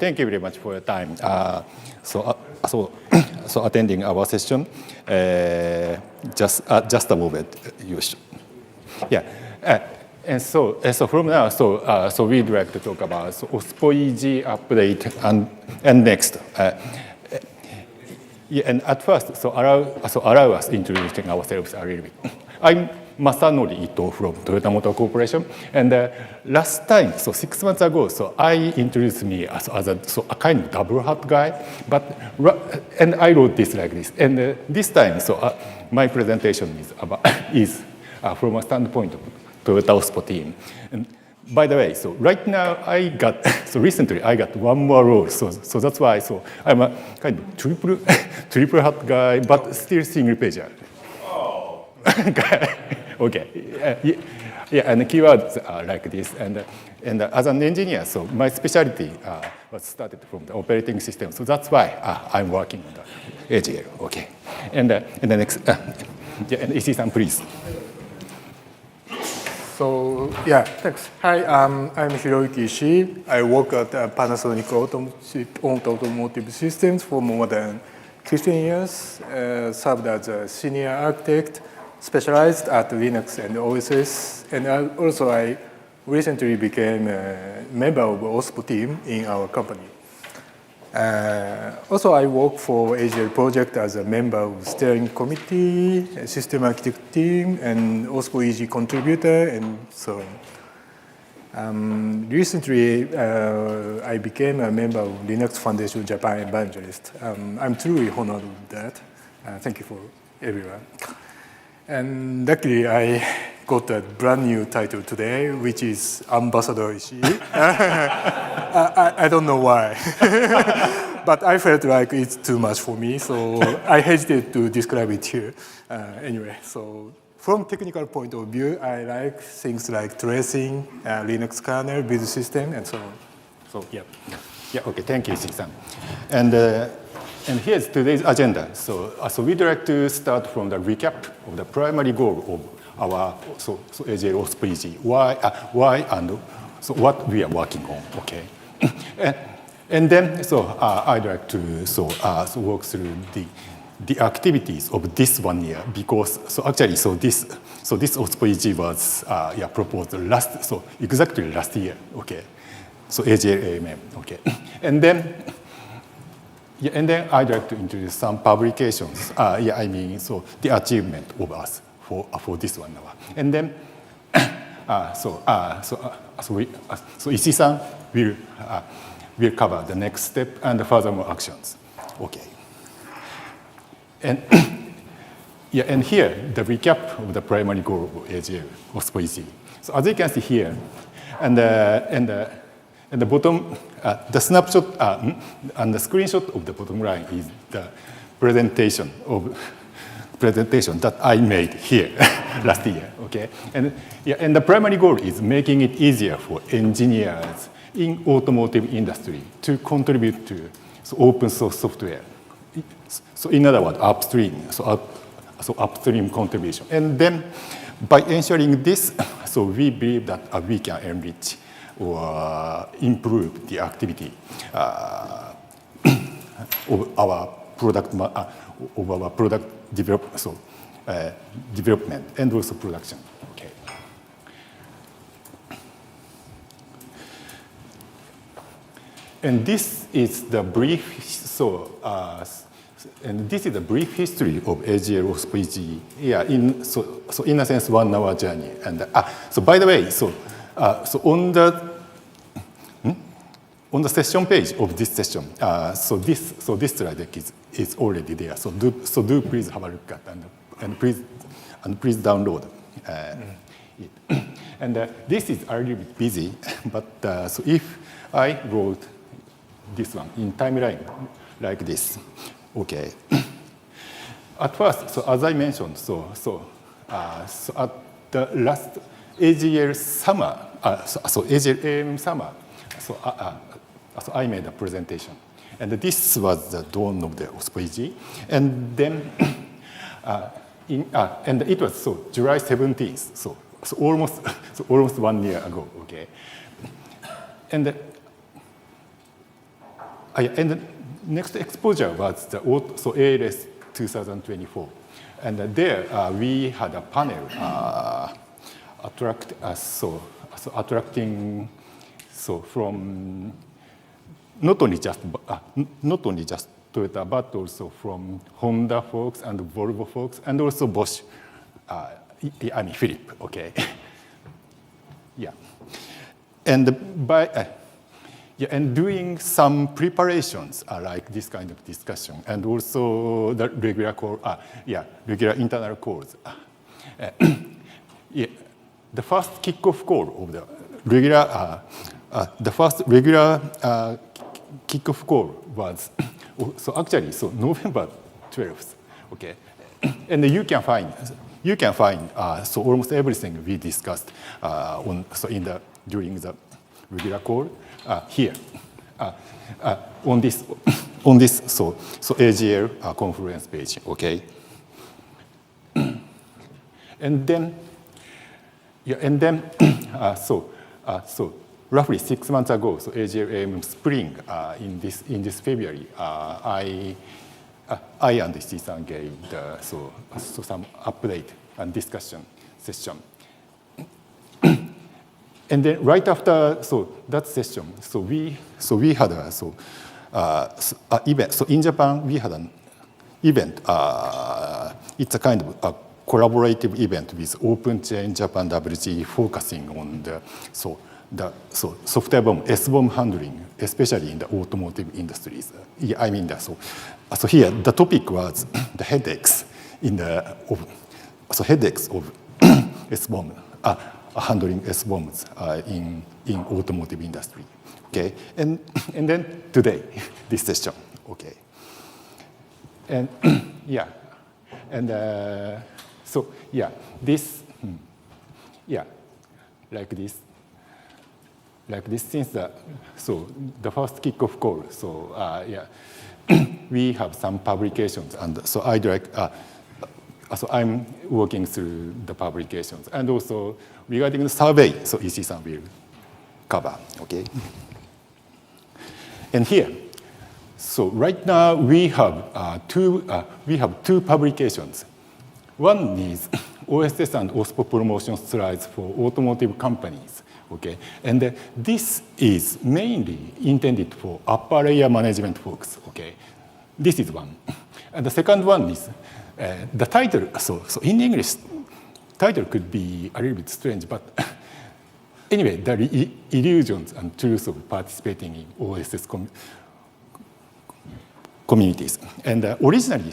Thank you very much for your time. So attending our session. Just a moment. Yeah. And so from now, so we'd like to talk about OSPO-EG update and next. Yeah, and at first, allow us introducing ourselves a little bit. I'm Masanori Itoh from Toyota Motor Corporation, and last time, 6 months ago, I introduced me as a kind of double hat guy, and I wrote this like this. And this time, my presentation is from a standpoint of Toyota OSPO team. And by the way, right now recently I got one more role, so that's why I'm a kind of triple hat guy, but still single pager. Oh. Okay. Yeah, and the keywords are like this, and as an engineer, my specialty was started from the operating system, so that's why I'm working on the AGL. Okay, and the next, yeah, and Ishii-san, please. So yeah, thanks. Hi, I'm Hiroyuki Ishii. I work at Panasonic Automotive Systems for more than 15 years. Served as a senior architect, specialized at Linux and OSS, and I recently became a member of the OSPO team in our company. Also, I work for AGL project as a member of steering committee, system architect team, and OSPO-EG contributor, and so on. Recently, I became a member of Linux Foundation Japan Evangelist. I'm truly honored with that. Thank you for everyone. And luckily, I got a brand new title today, which is Ambassador Ishii. I don't know why, but I felt like it's too much for me, so I hesitate to describe it here. Anyway, so from technical point of view, I like things like tracing, Linux kernel, build system, and so on. So yeah. Yeah. Okay. Thank you, Ishii-san. And here's today's agenda. So we'd like to start from the recap of the primary goal of our AGL OSPO-EG. Why and what we are working on. Okay. And then I'd like to walk through the activities of this 1 year, because this OSPO-EG was proposed exactly last year. Okay. So AGL AMM. Okay. And then I'd like to introduce some publications. The achievement of us for this 1 hour. And then Ishii-san will cover the next step and the furthermore actions. Okay. And and here the recap of the primary goal of AGL OSPO-EG. So as you can see here, and the bottom, the snapshot and the screenshot of the bottom line is the presentation that I made here last year. Okay, and the primary goal is making it easier for engineers in automotive industry to contribute to open source software. So in other words, upstream. Upstream contribution, and then by ensuring this, we believe that we can enrich or improve the activity of our product development and also production. Okay. And this is the brief. And this is a brief history of AGL OSPO-EG. Yeah. In a sense, 1 hour journey. And by the way, on the session page of this session, this slide deck is already there. So do please have a look at and please download it. And this is a little bit busy, but if I wrote this one in timeline like this, okay. At first, as I mentioned, at the last AGL summer, AGL AM summer, I made a presentation, and this was the dawn of the OSPO-EG, and then and it was July 17th, so almost 1 year ago. Okay, and And the next exposure was the ALS 2024. And there we had a panel attracting from not only just Toyota, but also from Honda folks and Volvo folks, and also Bosch. I mean Philip. Okay. Yeah. And and doing some preparations like this kind of discussion, and also the regular regular internal calls. The first kickoff call of the regular, kickoff call was November 12th. Okay, and you can find almost everything we discussed during the regular call here on this AGL conference page. Okay, and then roughly 6 months ago, AGL spring in this February, I and Ishii-san gave some update and discussion session. And then right after that session, we had event. So in Japan, we had an event. It's a kind of a collaborative event with Open Chain Japan WG, focusing on the software bomb, S-bomb handling, especially in the automotive industries. I mean so here the topic was the headaches headaches of S-bomb. Handling S-bombs in automotive industry. Okay, and then today this session. Okay, and this like this since the first kickoff call. We have some publications, and I'm working through the publications, and also regarding the survey, Ishii-san will cover. Okay. And here, right now we have two publications. One is OSS and OSPO promotion slides for automotive companies. Okay, and this is mainly intended for upper layer management folks. Okay, this is one, and the second one is the title. So in English, title could be a little bit strange, but anyway, the illusions and truths of participating in OSS communities. And originally,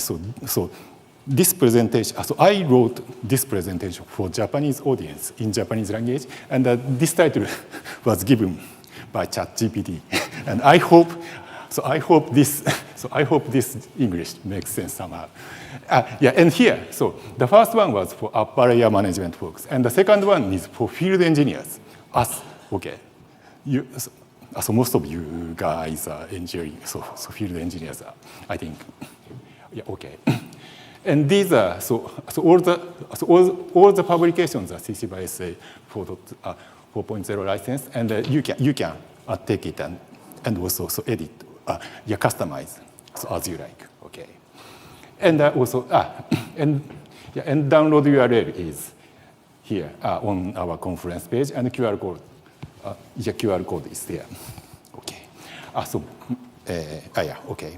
this presentation, I wrote this presentation for Japanese audience in Japanese language, and this title was given by ChatGPT. And I hope this English makes sense somehow. And here, the first one was for upper layer management folks, and the second one is for field engineers. Us, okay. Most of you guys are engineering, so field engineers are, I think. Yeah, okay. And these are all the publications are CC by SA 4.0 license, and you can take it and also edit, customize as you like. Okay. And and download URL is here on our conference page, and QR code. QR code is there. Okay. Okay.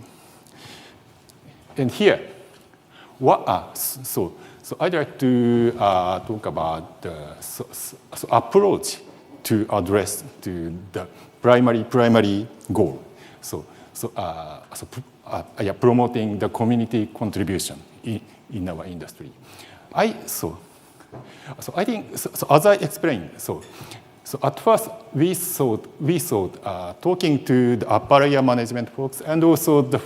And here. I'd like to talk about the approach to address to the primary goal. Promoting the community contribution in our industry. I think as I explained. At first we thought talking to the upper layer management folks and also the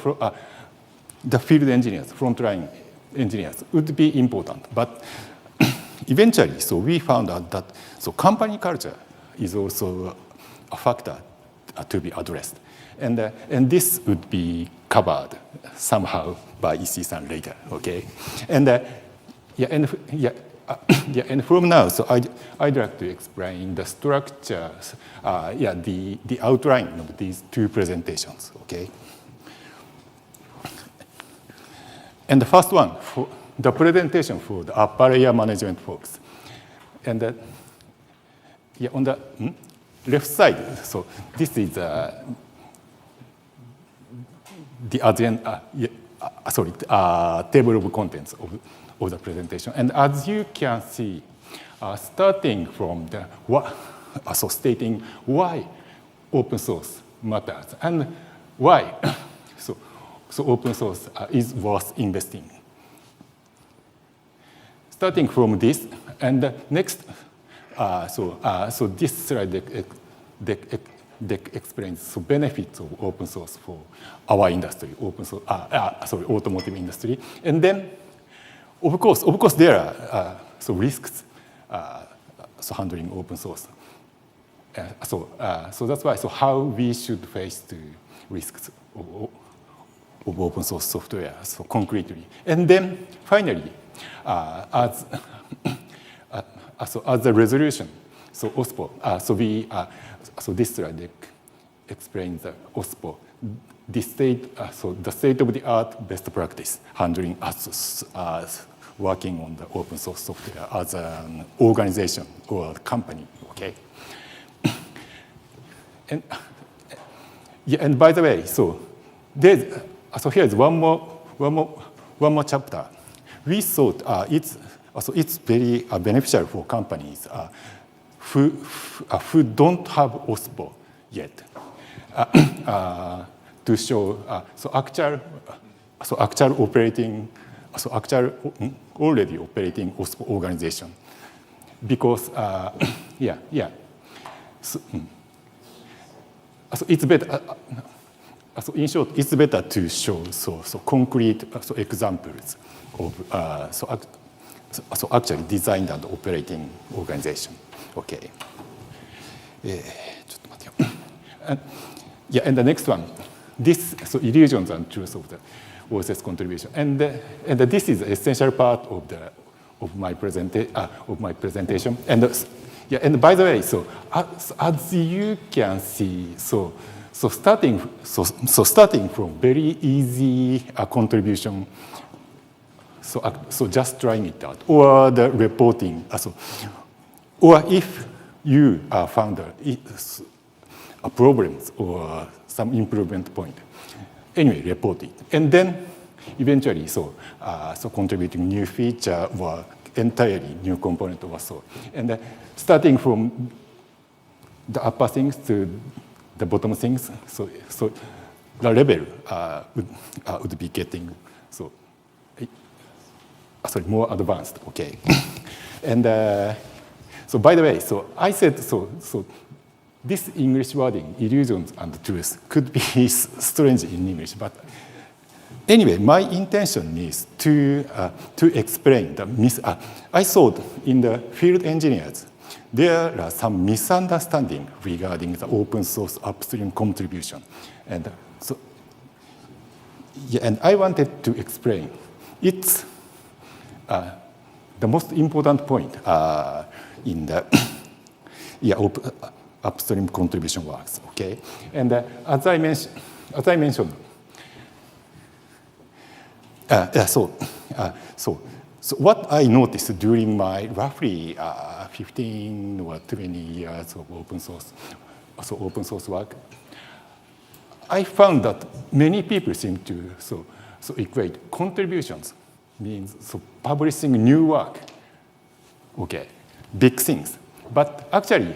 field engineers, frontline engineers would be important, but eventually, we found out that company culture is also a factor to be addressed, and this would be covered somehow by Ishii-san later. Okay, yeah, and from now, so I'd like to explain the structure, yeah, the outline of these two presentations, okay? And the first one, for the presentation for the upper layer management folks. And yeah, on the left side, so this is the table of contents of the presentation. And as you can see, starting from the stating why open source matters and why so open source is worth investing. Starting from this, and the next, so this slide explains the benefits of open source for our industry, automotive industry, and then, of course, there are risks handling open source. So that's why. So how we should face the risks of open source software so concretely, and then finally, as a resolution, so OSPO. So this slide explains the OSPO. The state of the art best practice handling working on the open source software as an organization or company. Okay. And yeah, and by the way, so here's one more chapter. We thought it's very beneficial for companies who don't have OSPO yet to show already operating OSPO organization, because so it's better. In short, it's better to show concrete examples of actually designed and operating organization. Okay. And the next one, this illusions and truths of the OSS contribution, and this is an essential part of my presentation. And by the way, as you can see, starting from very easy contribution. So just trying it out, or the reporting. Or if you found a problems or some improvement point, anyway, report it, and then eventually, contributing new feature or entirely new component or so, and starting from the upper things to the bottom things. So the level would be getting more advanced. Okay, and so by the way, I said this English wording, illusions and truths, could be strange in English, but anyway, my intention is to explain the I thought in the field engineers there are some misunderstanding regarding the open source upstream contribution, and and I wanted to explain it's the most important point in the upstream contribution works. Okay, and as I mentioned, so what I noticed during my roughly 15 or 20 years of open source work, I found that many people seem to equate contributions means publishing new work. Okay, big things, but actually,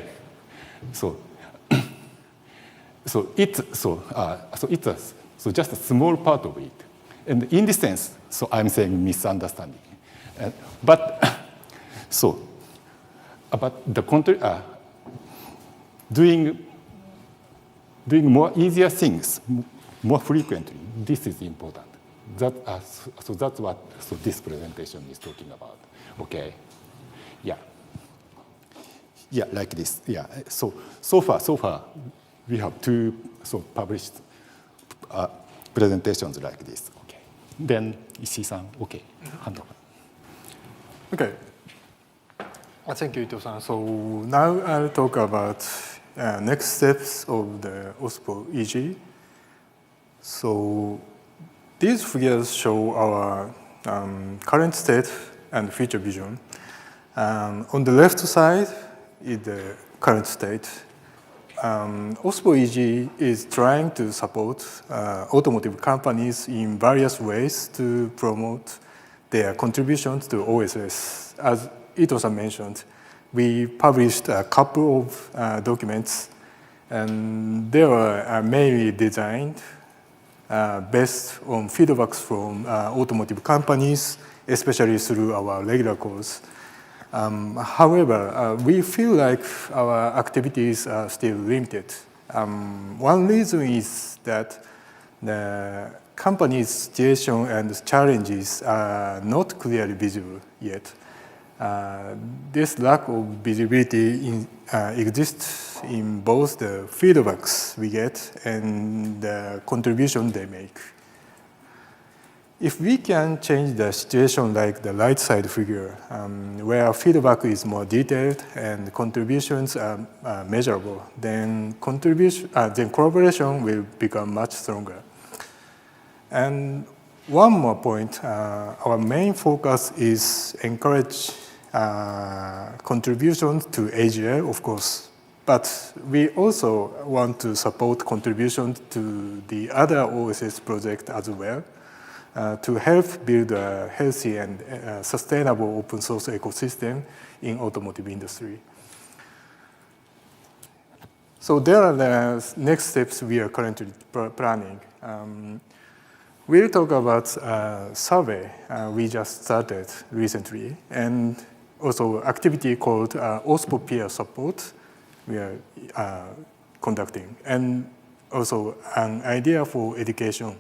it's just a small part of it, and in this sense, I'm saying misunderstanding, but the doing more easier things more frequently. This is important. That's what this presentation is talking about. Okay, like this. So far we have two published presentations like this. Okay, then Ishii-san, okay, hand over. Okay, Thank you, Ito-san. So now I'll talk about next steps of the OSPO-EG. So these figures show our current state and future vision. On the left side is the current state. OSPO-EG is trying to support automotive companies in various ways to promote their contributions to OSS. As Ito-san mentioned, we published a couple of documents, and they were mainly designed based on feedbacks from automotive companies, especially through our regular calls. However, we feel like our activities are still limited. One reason is that the company's situation and challenges are not clearly visible yet. This lack of visibility exists in both the feedbacks we get and the contribution they make. If we can change the situation like the right side figure, where feedback is more detailed and contributions are measurable, then collaboration will become much stronger. And one more point, our main focus is encourage contributions to AGL, of course, but we also want to support contributions to the other OSS projects as well to help build a healthy and sustainable open source ecosystem in automotive industry. So there are the next steps we are currently planning. We'll talk about a survey we just started recently, and also activity called OSPO peer support we are conducting, and also an idea for education.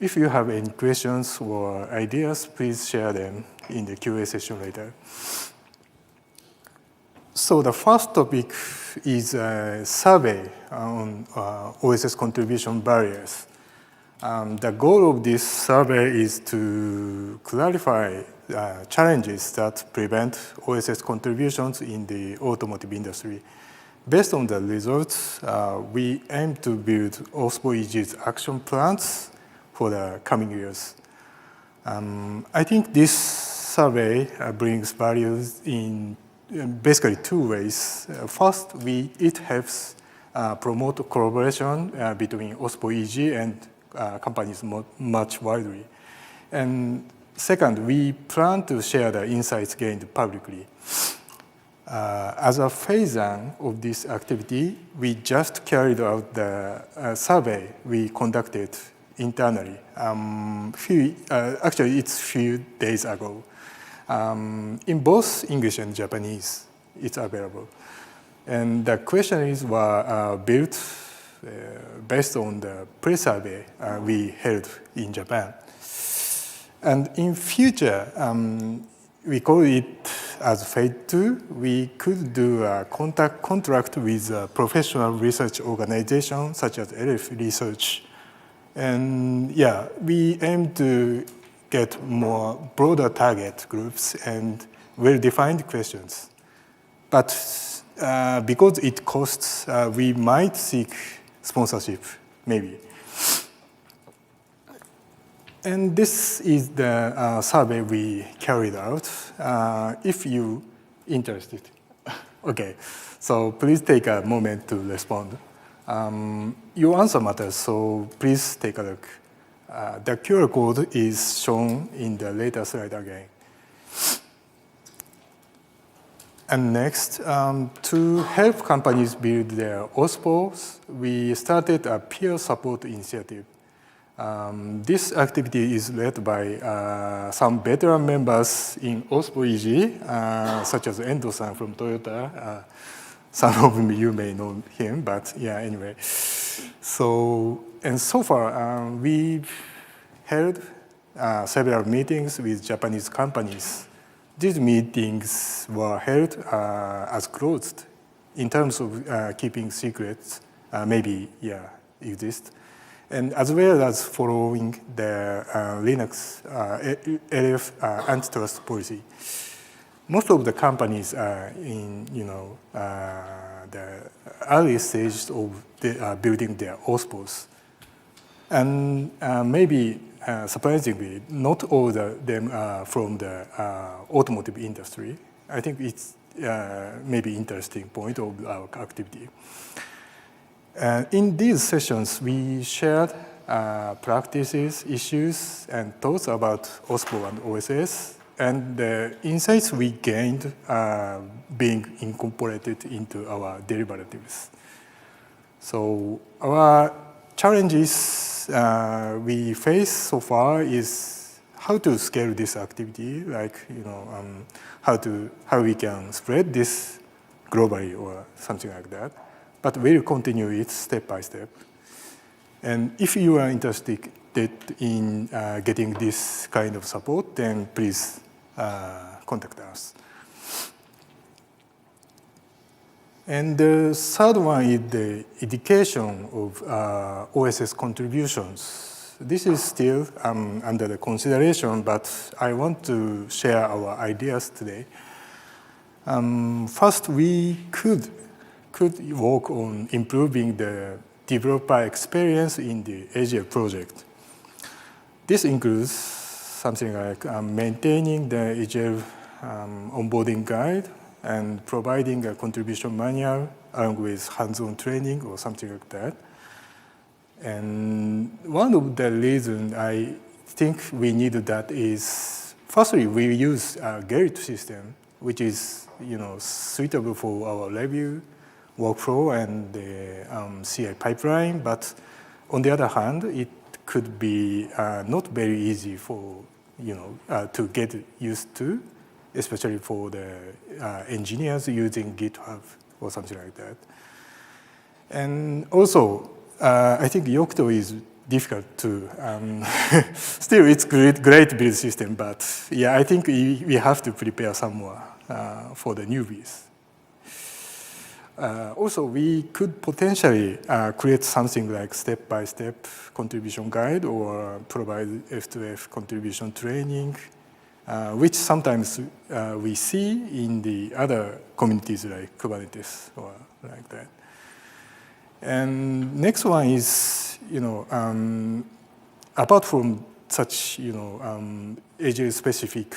If you have any questions or ideas, please share them in the QA session later. So the first topic is a survey on OSS contribution barriers. The goal of this survey is to clarify challenges that prevent OSS contributions in the automotive industry. Based on the results, we aim to build OSPO-EG's action plans for the coming years. I think this survey brings values in basically two ways. First, it helps promote collaboration between OSPO-EG and companies much widely. And second, we plan to share the insights gained publicly. As a phase-on of this activity, we just carried out the survey we conducted internally. Actually, it's a few days ago. In both English and Japanese, it's available. And the questionnaires were built based on the pre-survey we held in Japan. And in future, we call it as phase 2. We could do a contract with a professional research organization such as LF Research. And yeah, we aim to get more broader target groups and well-defined questions. But because it costs, we might seek sponsorship, maybe. And this is the survey we carried out. If you're interested, okay, so please take a moment to respond. Your answer matters, so please take a look. The QR code is shown in the later slide again. And next, to help companies build their OSPOs, we started a peer support initiative. This activity is led by some veteran members in OSPO-EG, such as Endo-san from Toyota. Some of you may know him, but yeah, anyway. So far, we've held several meetings with Japanese companies. These meetings were held as closed in terms of keeping secrets, maybe, yeah, exist. And as well as following the Linux LF antitrust policy. most of the companies are in, the early stages of building their OSPOs. And maybe, surprisingly, not all of them are from the automotive industry. I think it's maybe interesting point of our activity. In these sessions, we shared practices, issues, and thoughts about OSPO and OSS, and the insights we gained being incorporated into our derivatives. So our challenges we face so far is how to scale this activity, like how we can spread this globally or something like that. But we'll continue it step by step. And if you are interested in getting this kind of support, then please contact us. And the third one is the education of OSS contributions. This is still under the consideration, but I want to share our ideas today. First, we could work on improving the developer experience in the AGL project. This includes something like maintaining the AGL onboarding guide and providing a contribution manual along with hands-on training or something like that. And one of the reasons I think we need that is, firstly, we use a gate system, which is suitable for our review workflow and the CI pipeline, but on the other hand, it could be not very easy for to get used to, especially for the engineers using GitHub or something like that. And also, I think Yocto is difficult to, still it's great build system, but yeah, I think we have to prepare some more for the newbies. Also, we could potentially create something like step-by-step contribution guide or provide F2F contribution training, which sometimes we see in the other communities like Kubernetes or like that. And next one is, apart from such, AGL-specific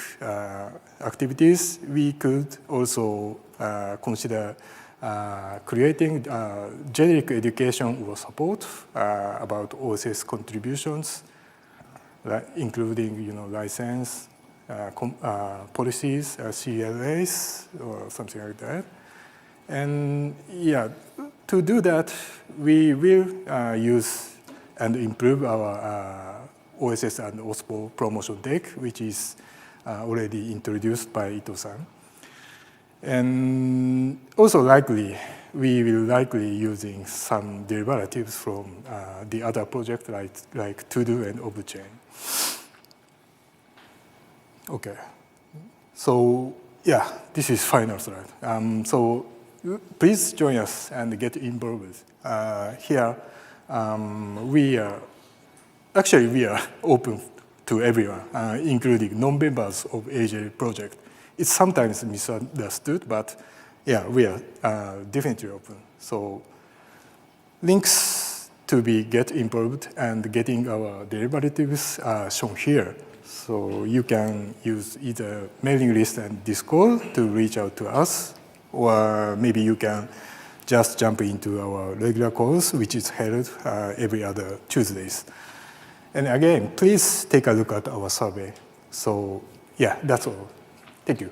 activities, we could also consider creating generic education or support about OSS contributions, including license, policies, CLAs, or something like that. And yeah, to do that, we will use and improve our OSS and OSPO promotion deck, which is already introduced by Itoh-san. And also we will likely using some derivatives from the other project like To-Do and Obuchain. Okay, so yeah, this is final slide. So please join us and get involved. Here, we are open to everyone, including non-members of AGL project. It's sometimes misunderstood, but yeah, we are definitely open. So links to get involved and getting our derivatives are shown here. So you can use either mailing list and Discord to reach out to us, or maybe you can just jump into our regular course, which is held every other Tuesdays. And again, please take a look at our survey. So yeah, that's all. Thank you.